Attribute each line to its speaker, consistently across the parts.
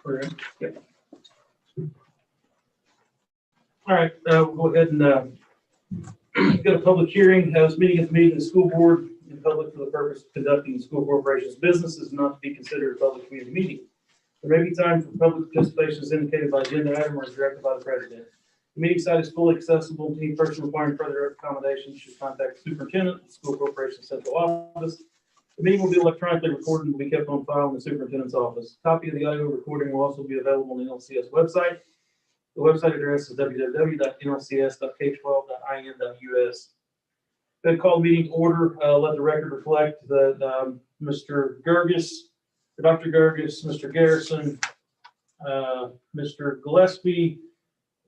Speaker 1: We're in. Yep. All right, we'll go ahead and get a public hearing. This meeting is meeting the school board in public for the purpose of conducting the school corporation's business is not to be considered a public community meeting. There may be time for public participation as indicated by agenda item or as directed by the president. The meeting site is fully accessible. Any person requiring further accommodation should contact the superintendent, the school corporation central office. The meeting will be electronically recorded and will be kept on file in the superintendent's office. A copy of the audio recording will also be available on the NLCS website. The website address is www.nlcs.k12.in.us. Then call the meeting to order. Let the record reflect that Mr. Gerges, Dr. Gerges, Mr. Garrison, Mr. Gillespie,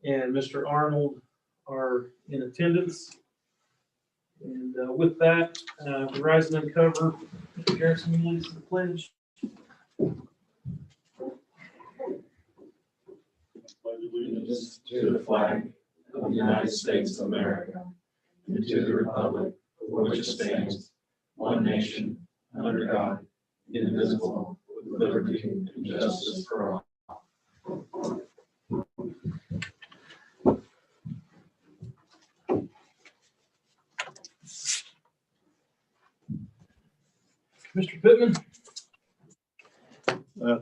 Speaker 1: and Mr. Arnold are in attendance. And with that, rise and uncover. Mr. Garrison, you lead us to the pledge.
Speaker 2: Allegiance to the flag of the United States of America and to the republic for which it stands, one nation, under God, indivisible, with liberty and justice for all.
Speaker 1: Mr. Pittman.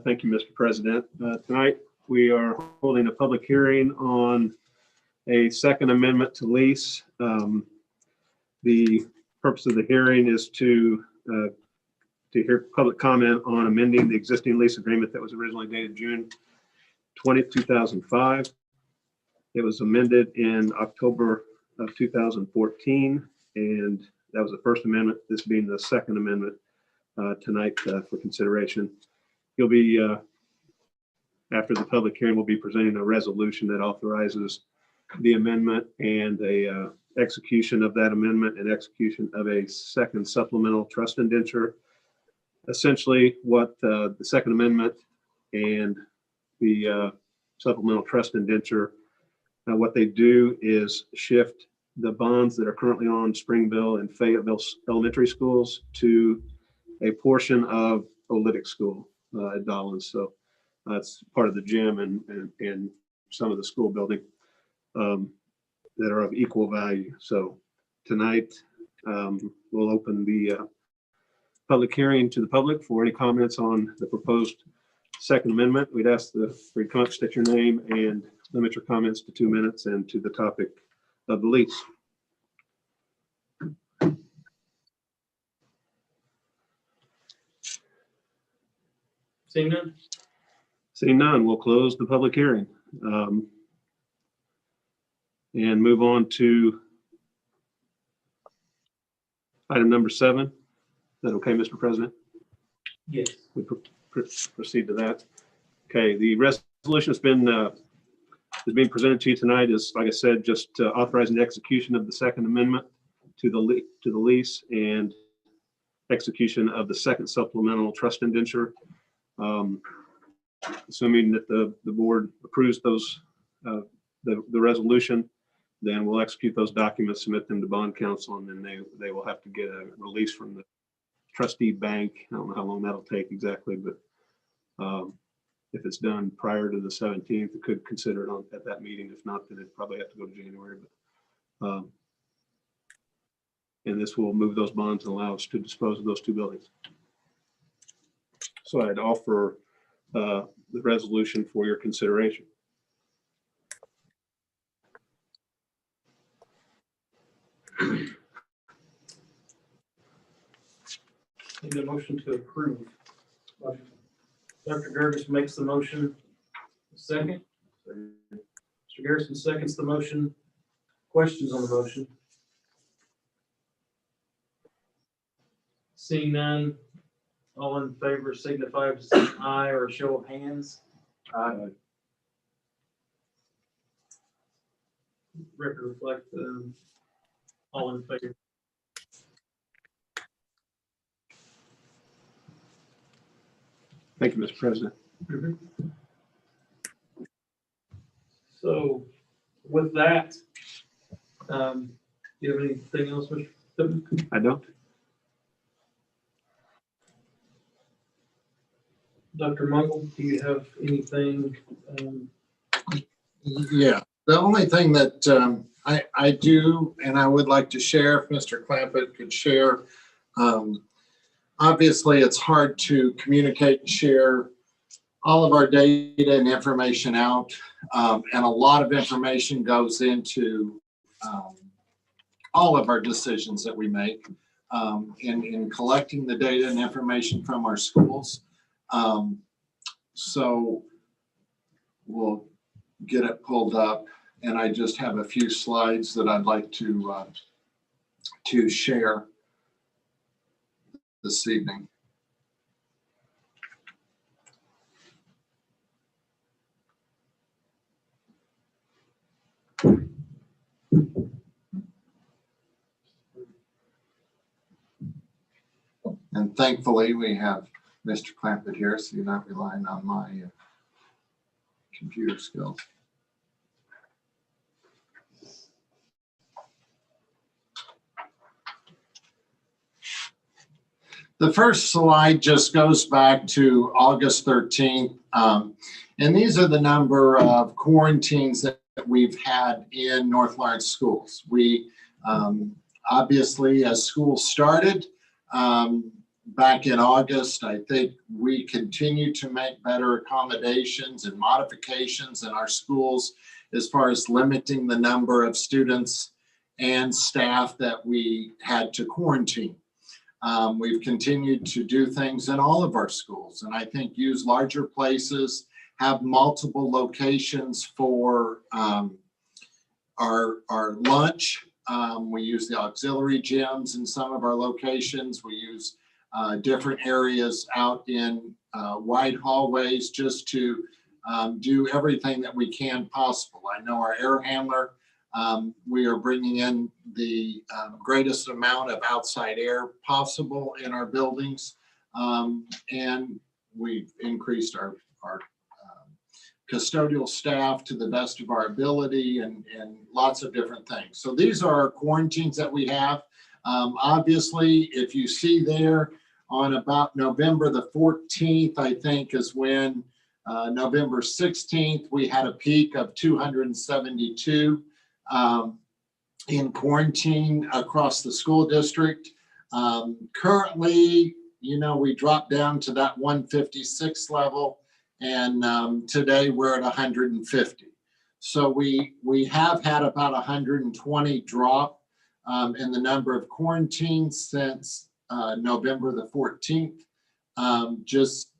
Speaker 3: Thank you, Mr. President. Tonight, we are holding a public hearing on a second amendment to lease. The purpose of the hearing is to hear public comment on amending the existing lease agreement that was originally dated June 20th, 2005. It was amended in October of 2014, and that was the first amendment, this being the second amendment tonight for consideration. You'll be, after the public hearing, we'll be presenting a resolution that authorizes the amendment and a execution of that amendment and execution of a second supplemental trust indenture. Essentially, what the second amendment and the supplemental trust indenture, what they do is shift the bonds that are currently on Springville and Fayetteville elementary schools to a portion of Olytic School at Dollins. So that's part of the gym and some of the school building that are of equal value. So tonight we'll open the public hearing to the public for any comments on the proposed second amendment. We'd ask for you to come up, state your name and limit your comments to 2 minutes and to the topic of the lease.
Speaker 1: Seeing none?
Speaker 3: Seeing none, we'll close the public hearing and move on to item number 7. Is that okay, Mr. President?
Speaker 1: Yes.
Speaker 3: We proceed to that. Okay, the resolution that's been is being presented to you tonight is, like I said, just authorizing the execution of the second amendment to the lease and execution of the second supplemental trust indenture. Assuming that the board approves those the resolution, then we'll execute those documents, submit them to bond counsel, and then they will have to get a release from the trustee bank. I don't know how long that'll take exactly, but if it's done prior to the 17th, it could consider it at that meeting. If not, then it'd probably have to go to January. But and this will move those bonds and allow us to dispose of those 2 buildings. So I'd offer the resolution for your consideration.
Speaker 1: Need a motion to approve. Dr. Gerges makes the motion. Second. Mr. Garrison seconds the motion. Questions on the motion? Seeing none, all in favor signify by saying aye or a show of hands. Aye. Record reflect all in favor.
Speaker 3: Thank you, Mr. President.
Speaker 1: So with that, do you have anything else, Mr. Pittman?
Speaker 3: I don't.
Speaker 1: Dr. Mungle, do you have anything?
Speaker 4: Yeah, the only thing that I do, and I would like to share, if Mr. Clampett could share, obviously it's hard to communicate and share all of our data and information out, and a lot of information goes into all of our decisions that we make in collecting the data and information from our schools. So we'll get it pulled up, and I just have a few slides that I'd like to share this evening. And thankfully, we have Mr. Clampett here, so you're not relying on my computer skills. The first slide just goes back to August 13th. And these are the number of quarantines that we've had in North Lawrence schools. We obviously, as school started back in August, I think we continue to make better accommodations and modifications in our schools as far as limiting the number of students and staff that we had to quarantine. We've continued to do things in all of our schools, and I think use larger places, have multiple locations for our lunch. We use the auxiliary gyms in some of our locations. We use different areas out in wide hallways just to do everything that we can possible. I know our air handler, we are bringing in the greatest amount of outside air possible in our buildings. And we've increased our custodial staff to the best of our ability and lots of different things. So these are our quarantines that we have. Obviously, if you see there on about November the 14th, I think is when November 16th, we had a peak of 272 in quarantine across the school district. Currently, we dropped down to that 156 level, and today we're at 150. So we have had about 120 drop in the number of quarantines since November the 14th, just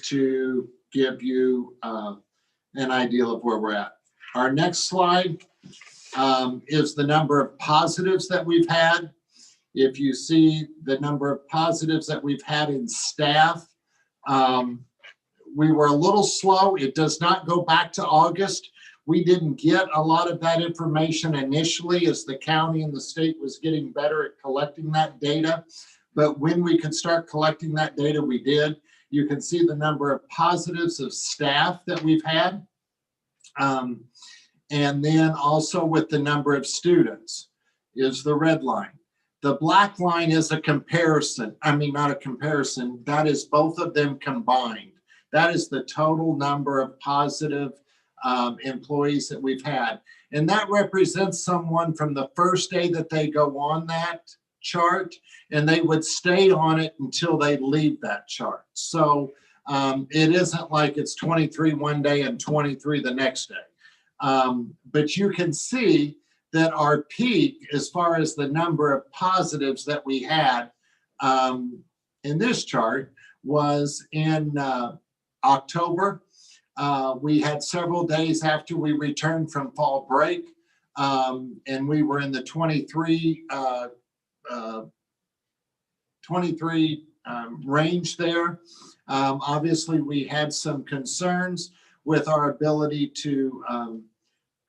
Speaker 4: to give you an idea of where we're at. Our next slide is the number of positives that we've had. If you see the number of positives that we've had in staff, we were a little slow. It does not go back to August. We didn't get a lot of that information initially as the county and the state was getting better at collecting that data. But when we could start collecting that data, we did. You can see the number of positives of staff that we've had. And then also with the number of students is the red line. The black line is a comparison. I mean, not a comparison. That is both of them combined. That is the total number of positive employees that we've had. And that represents someone from the first day that they go on that chart, and they would stay on it until they leave that chart. So it isn't like it's 23 one day and 23 the next day. But you can see that our peak, as far as the number of positives that we had in this chart, was in October. We had several days after we returned from fall break, and we were in the 23 range there. Obviously, we had some concerns with our ability to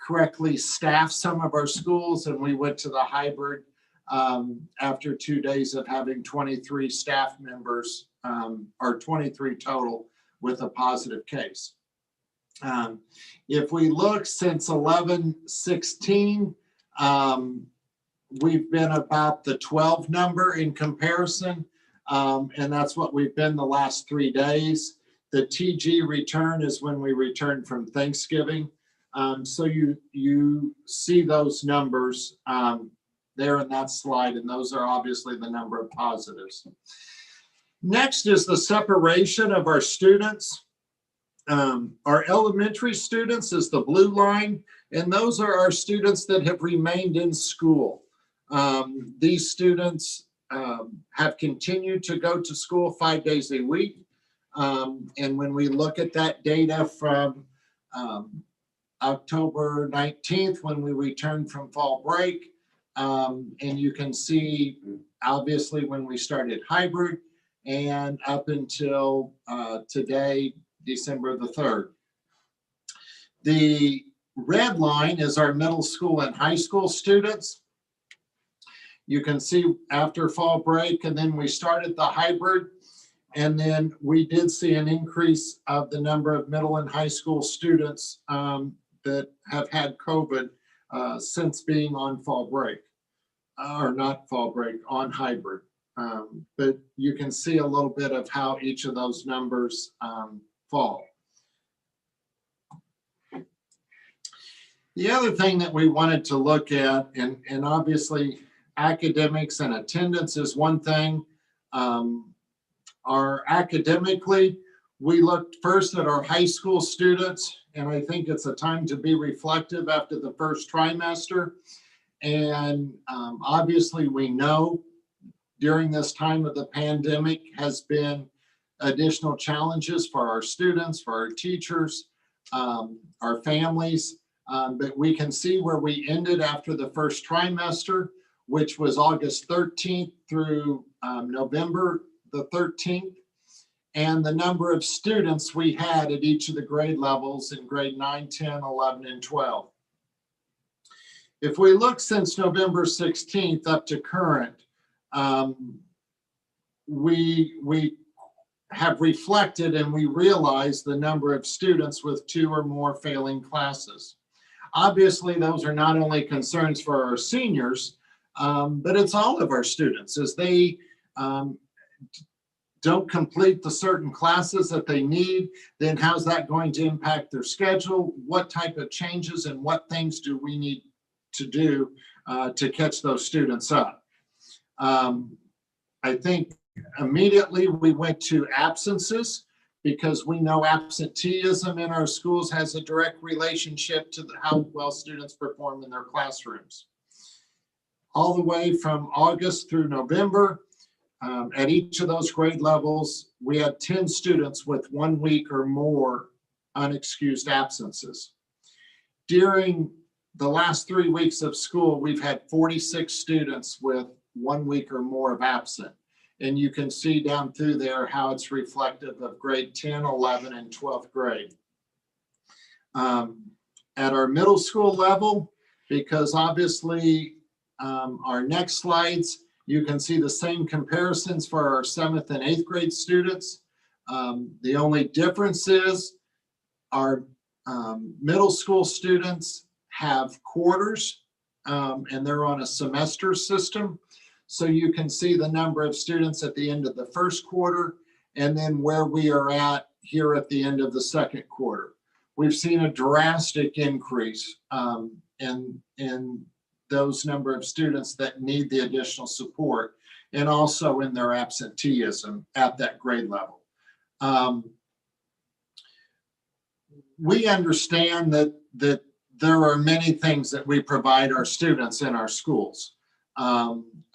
Speaker 4: correctly staff some of our schools, and we went to the hybrid after 2 days of having 23 staff members, or 23 total, with a positive case. If we look since 11/16, we've been about the 12 number in comparison, and that's what we've been the last 3 days. The TG return is when we return from Thanksgiving. So you see those numbers there in that slide, and those are obviously the number of positives. Next is the separation of our students. Our elementary students is the blue line, and those are our students that have remained in school. These students have continued to go to school 5 days a week. And when we look at that data from October 19th, when we returned from fall break, and you can see, obviously, when we started hybrid and up until today, December the 3rd. The red line is our middle school and high school students. You can see after fall break, and then we started the hybrid, and then we did see an increase of the number of middle and high school students that have had COVID since being on fall break, or not fall break, on hybrid. But you can see a little bit of how each of those numbers fall. The other thing that we wanted to look at, and obviously academics and attendance is one thing. Our academically, we looked first at our high school students, and I think it's a time to be reflective after the first trimester. And obviously we know during this time of the pandemic has been additional challenges for our students, for our teachers, our families. But we can see where we ended after the first trimester, which was August 13th through November the 13th, and the number of students we had at each of the grade levels in grade 9, 10, 11, and 12. If we look since November 16th up to current, we have reflected and we realize the number of students with 2 or more failing classes. Obviously, those are not only concerns for our seniors, but it's all of our students as they don't complete the certain classes that they need. Then how's that going to impact their schedule? What type of changes and what things do we need to do to catch those students up? I think immediately we went to absences, because we know absenteeism in our schools has a direct relationship to how well students perform in their classrooms. All the way from August through November, at each of those grade levels, we had 10 students with 1 week or more unexcused absences. During the last 3 weeks of school, we've had 46 students with 1 week or more of absent. And you can see down through there how it's reflective of grade 10, 11, and 12th grade. At our middle school level, because obviously our next slides, you can see the same comparisons for our 7th and 8th grade students. The only difference is our middle school students have quarters, and they're on a semester system. So you can see the number of students at the end of the first quarter, and then where we are at here at the end of the second quarter. We've seen a drastic increase in those number of students that need the additional support, and also in their absenteeism at that grade level. We understand that there are many things that we provide our students in our schools.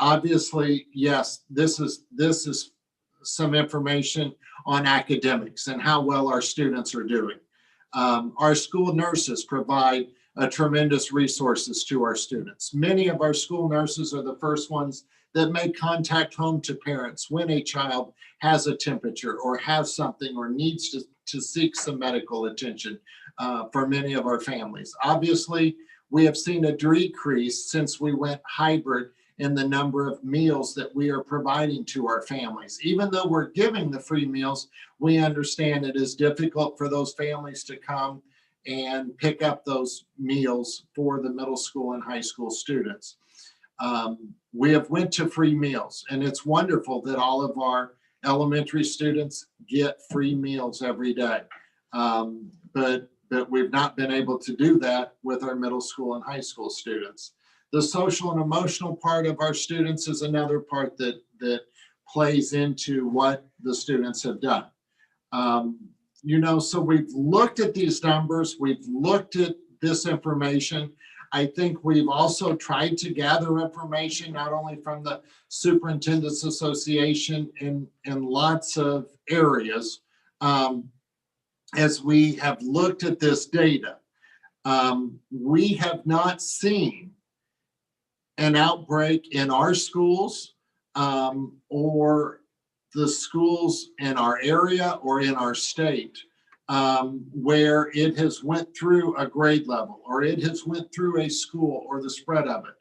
Speaker 4: Obviously, yes, this is some information on academics and how well our students are doing. Our school nurses provide tremendous resources to our students. Many of our school nurses are the first ones that make contact home to parents when a child has a temperature or has something or needs to seek some medical attention for many of our families. Obviously, we have seen a decrease since we went hybrid in the number of meals that we are providing to our families. Even though we're giving the free meals, we understand it is difficult for those families to come and pick up those meals for the middle school and high school students. We have went to free meals, and it's wonderful that all of our elementary students get free meals every day. But we've not been able to do that with our middle school and high school students. The social and emotional part of our students is another part that plays into what the students have done. So we've looked at these numbers, we've looked at this information. I think we've also tried to gather information, not only from the Superintendent's Association in lots of areas, as we have looked at this data. We have not seen an outbreak in our schools or the schools in our area or in our state where it has went through a grade level or it has went through a school or the spread of it.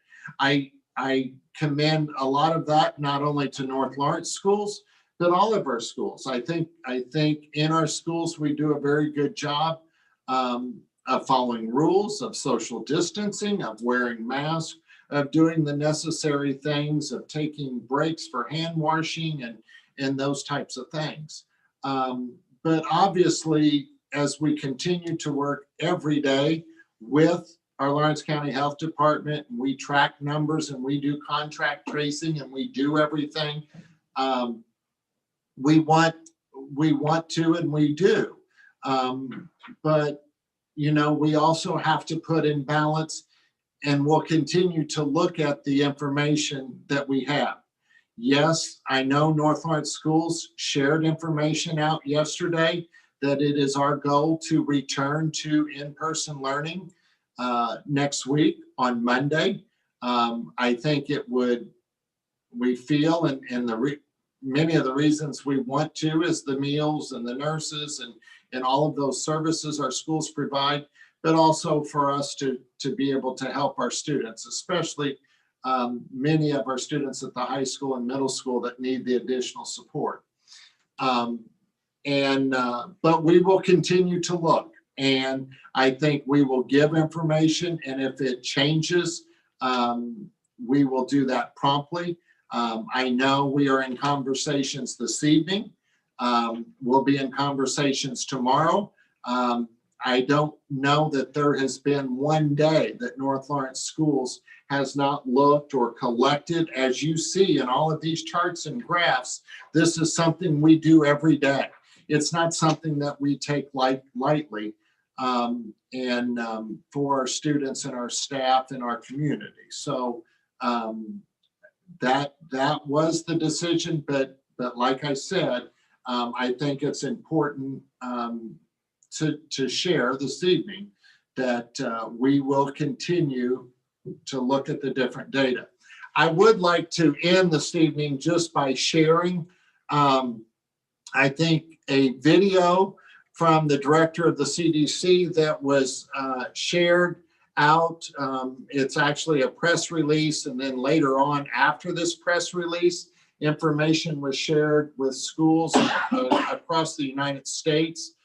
Speaker 4: I commend a lot of that, not only to North Lawrence schools, but all of our schools. I think in our schools, we do a very good job of following rules, of social distancing, of wearing masks, of doing the necessary things, of taking breaks for hand washing and those types of things. But obviously, as we continue to work every day with our Lawrence County Health Department, we track numbers and we do contract tracing and we do everything. We want to and we do. But, we also have to put in balance, and we'll continue to look at the information that we have. Yes, I know North Lawrence Schools shared information out yesterday that it is our goal to return to in-person learning next week on Monday. I think we feel, and many of the reasons we want to is the meals and the nurses and all of those services our schools provide, but also for us to be able to help our students, especially many of our students at the high school and middle school that need the additional support. But we will continue to look, and I think we will give information, and if it changes, we will do that promptly. I know we are in conversations this evening. We'll be in conversations tomorrow. I don't know that there has been one day that North Lawrence Schools has not looked or collected. As you see in all of these charts and graphs, this is something we do every day. It's not something that we take lightly for our students and our staff and our community. So that was the decision, but like I said, I think it's important to share this evening that we will continue to look at the different data. I would like to end this evening just by sharing, I think, a video from the director of the CDC that was shared out. It's actually a press release, and then later on after this press release, information was shared with schools across the United States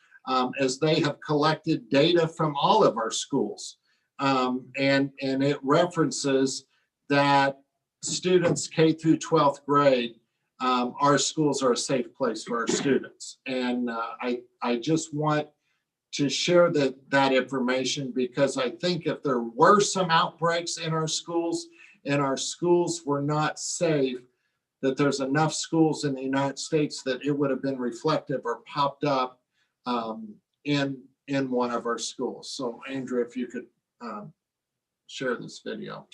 Speaker 4: as they have collected data from all of our schools. And it references that students K through 12th grade, our schools are a safe place for our students. And I just want to share that information because I think if there were some outbreaks in our schools and our schools were not safe, that there's enough schools in the United States that it would have been reflective or popped up in one of our schools. So Andrew, if you could share this video.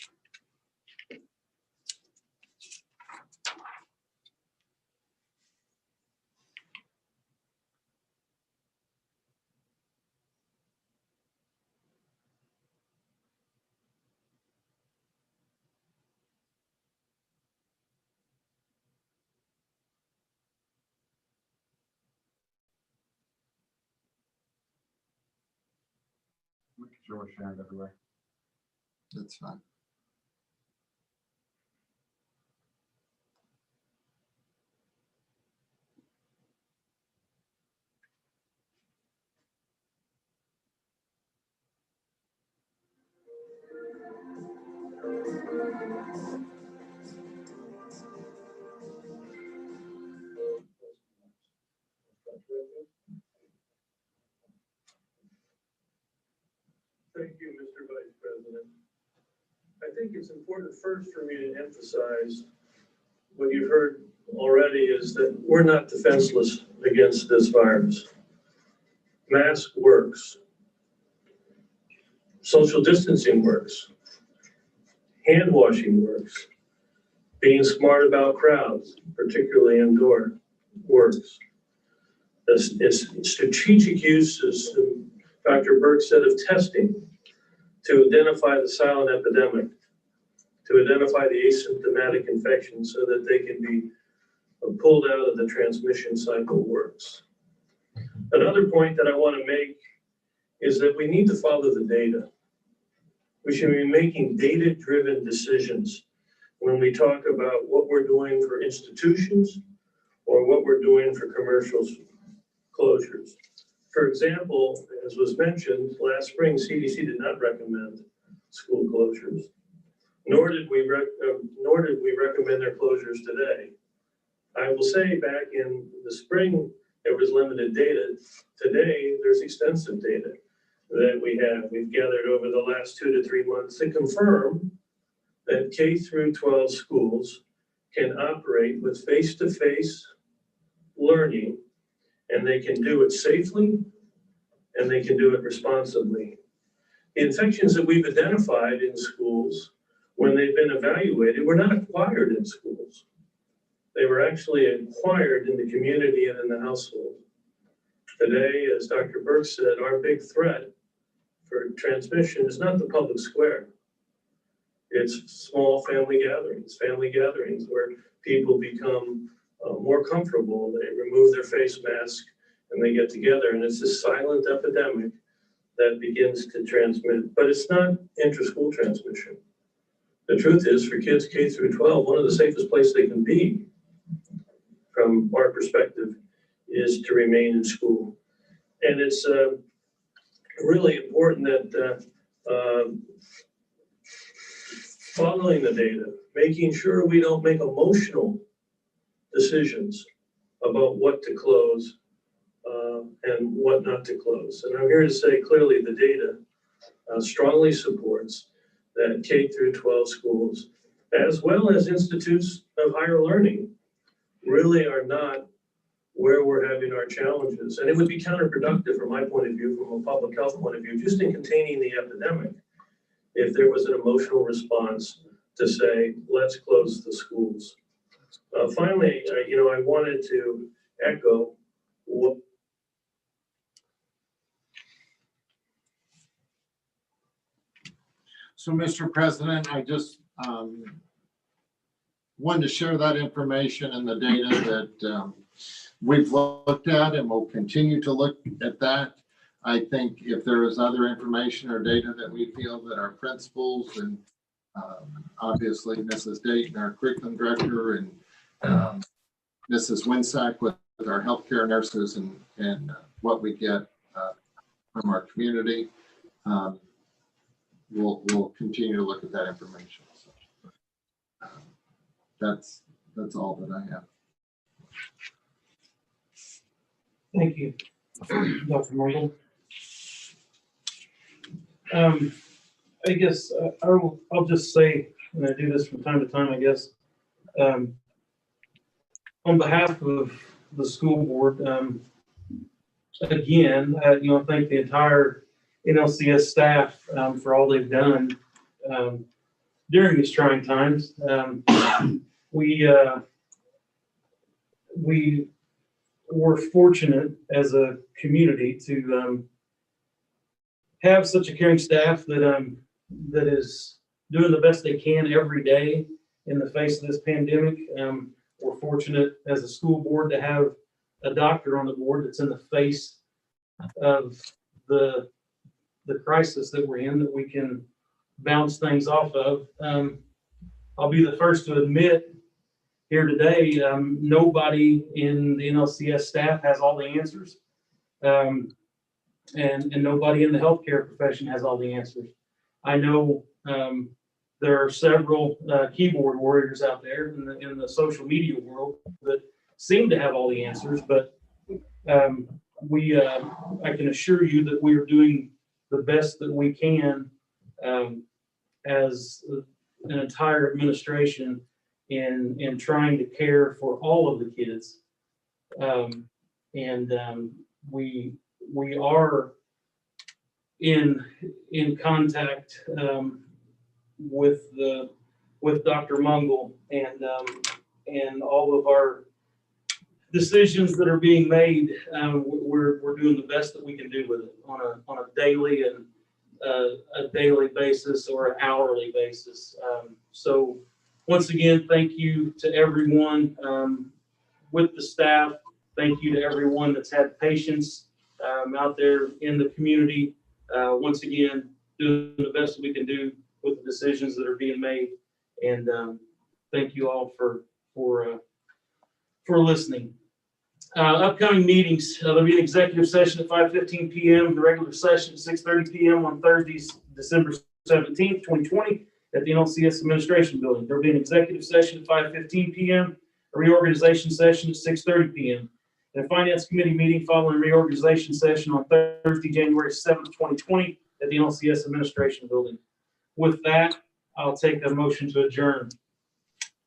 Speaker 5: Making sure we're sharing everywhere.
Speaker 4: That's fine.
Speaker 6: Thank you, Mr. Vice President. I think it's important first for me to emphasize what you've heard already is that we're not defenseless against this virus. Mask works. Social distancing works. Hand washing works. Being smart about crowds, particularly indoor, works. It's strategic use, as Dr. Burke said, of testing to identify the silent epidemic, to identify the asymptomatic infection so that they can be pulled out of the transmission cycle works. Another point that I want to make is that we need to follow the data. We should be making data-driven decisions when we talk about what we're doing for institutions or what we're doing for commercial closures. For example, as was mentioned, last spring, CDC did not recommend school closures, nor did we recommend their closures today. I will say back in the spring, there was limited data. Today, there's extensive data that we've gathered over the last 2 to 3 months to confirm that K through 12 schools can operate with face-to-face learning, and they can do it safely, and they can do it responsibly. The infections that we've identified in schools, when they've been evaluated, were not acquired in schools. They were actually acquired in the community and in the household. Today, as Dr. Burke said, our big threat for transmission is not the public square. It's small family gatherings where people become more comfortable. They remove their face mask and they get together, and it's this silent epidemic that begins to transmit. But it's not intra-school transmission. The truth is, for kids K through 12, one of the safest places they can be, from our perspective, is to remain in school. And it's really important that following the data, making sure we don't make emotional decisions about what to close and what not to close. And I'm here to say clearly the data strongly supports that K through 12 schools, as well as institutes of higher learning, really are not where we're having our challenges. And it would be counterproductive from my point of view, from a public health point of view, just in containing the epidemic, if there was an emotional response to say, let's close the schools. Finally, I wanted to echo what
Speaker 4: So, Mr. President, I just wanted to share that information and the data that we've looked at and will continue to look at that. I think if there is other information or data that we feel that our principals and obviously Mrs. Dayton, our curriculum director, and Mrs. Winsack with our healthcare nurses and what we get from our community, we'll continue to look at that information. So, that's all that I have.
Speaker 1: Thank you, Dr. Morgan. I guess I'll just say, and I do this from time to time, I guess, on behalf of the school board, again, thank the entire NLCS staff for all they've done during these trying times. We were fortunate as a community to have such a caring staff that is doing the best they can every day in the face of this pandemic. We're fortunate as a school board to have a doctor on the board that's in the face of the crisis that we're in, that we can bounce things off of. I'll be the first to admit here today, nobody in the NLCS staff has all the answers. And nobody in the healthcare profession has all the answers. I know there are several keyboard warriors out there in the social media world that seem to have all the answers, but I can assure you that we are doing the best that we can as an entire administration in trying to care for all of the kids. We are in contact with Dr. Mungle and all of our decisions that are being made. We're doing the best that we can do with it on a daily and a daily basis or an hourly basis. So once again, thank you to everyone with the staff. Thank you to everyone that's had patience out there in the community. Once again, doing the best that we can do with the decisions that are being made. And thank you all for listening. Upcoming meetings, there'll be an executive session at 5:15 p.m., the regular session at 6:30 p.m. on Thursdays, December 17th, 2020, at the NLCS Administration Building. There'll be an executive session at 5:15 p.m., a reorganization session at 6:30 p.m., and a Finance Committee meeting following reorganization session on Thursday, January 7th, 2020, at the NLCS Administration Building. With that, I'll take a motion to adjourn.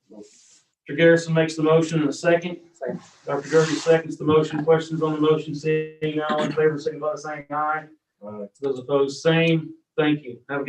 Speaker 1: Mr. Garrison makes the motion in a second. Dr. Gerby seconds the motion. Questions on the motion? Seeing none, all in favor, signify by saying aye. Those opposed, same. Thank you. Have a good